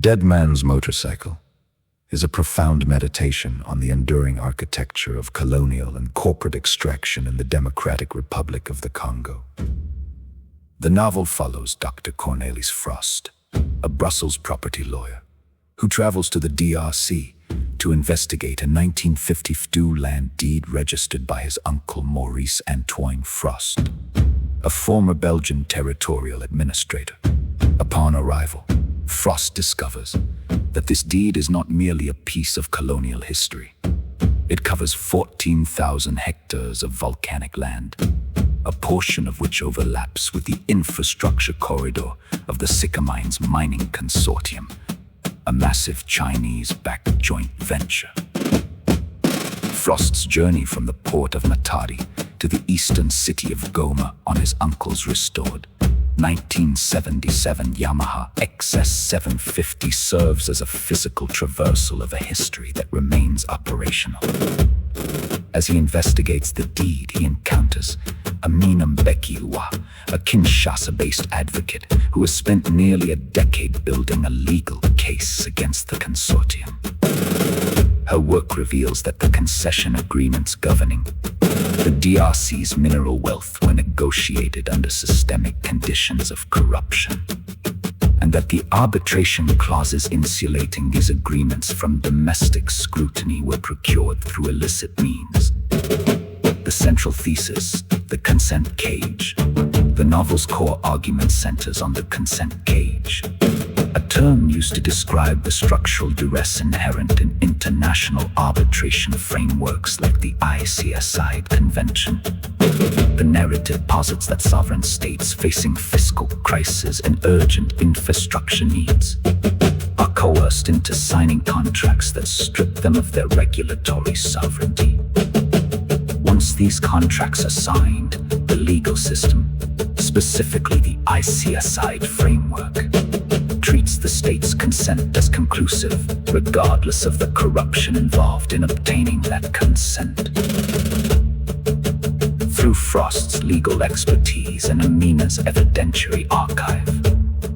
Dead Man's Motorcycle is a profound meditation on the enduring architecture of colonial and corporate extraction in the Democratic Republic of the Congo. The novel follows Dr. Cornelis Frost, a Brussels property lawyer, who travels to the DRC to investigate a 1952 land deed registered by his uncle Maurice Antoine Frost, a former Belgian territorial administrator. Upon arrival, Frost discovers that this deed is not merely a piece of colonial history. It covers 14,000 hectares of volcanic land, a portion of which overlaps with the infrastructure corridor of the Sicomines mining consortium, a massive Chinese-backed joint venture. Frost's journey from the port of Matadi to the eastern city of Goma on his uncle's restored 1977 Yamaha XS750 serves as a physical traversal of a history that remains operational. As he investigates the deed, he encounters Amina Mbeki-Lwa, a Kinshasa-based advocate who has spent nearly a decade building a legal case against the consortium. Her work reveals that the concession agreements governing the DRC's mineral wealth were negotiated under systemic conditions of corruption, and that the arbitration clauses insulating these agreements from domestic scrutiny were procured through illicit means. The central thesis, the consent cage. The novel's core argument centers on the consent cage, a term used to describe the structural duress inherent in international arbitration frameworks like the ICSI Convention. The narrative posits that sovereign states facing fiscal crisis and urgent infrastructure needs are coerced into signing contracts that strip them of their regulatory sovereignty. Once these contracts are signed, the legal system, specifically the ICSI framework, treats the state's consent as conclusive, regardless of the corruption involved in obtaining that consent. Through Frost's legal expertise and Amina's evidentiary archive,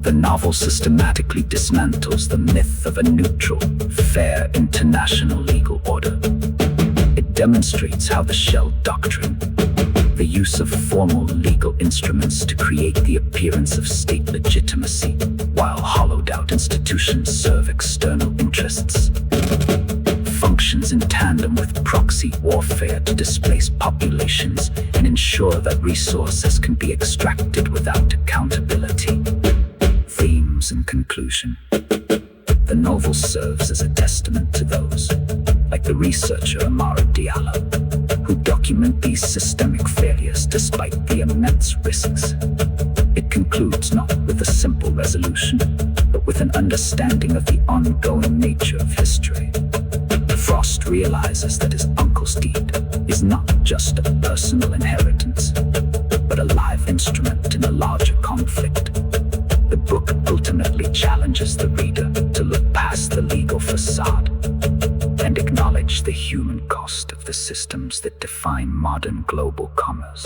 the novel systematically dismantles the myth of a neutral, fair international legal order. It demonstrates how the Shell Doctrine, the use of formal legal instruments to create the appearance of state legitimacy, while hollowed-out institutions serve external interests, functions in tandem with proxy warfare to displace populations and ensure that resources can be extracted without accountability. Themes and conclusion. The novel serves as a testament to those, like the researcher Amina Mbeki-Lwa, who document these systemic failures despite the immense risks. It concludes not with a simple resolution, but with an understanding of the ongoing nature of history. Frost realizes that his uncle's deed is not just a personal inheritance, but a live instrument in a larger conflict. The book ultimately challenges the reader to look past the legal facade and acknowledge the human cost of the systems that define modern global commerce.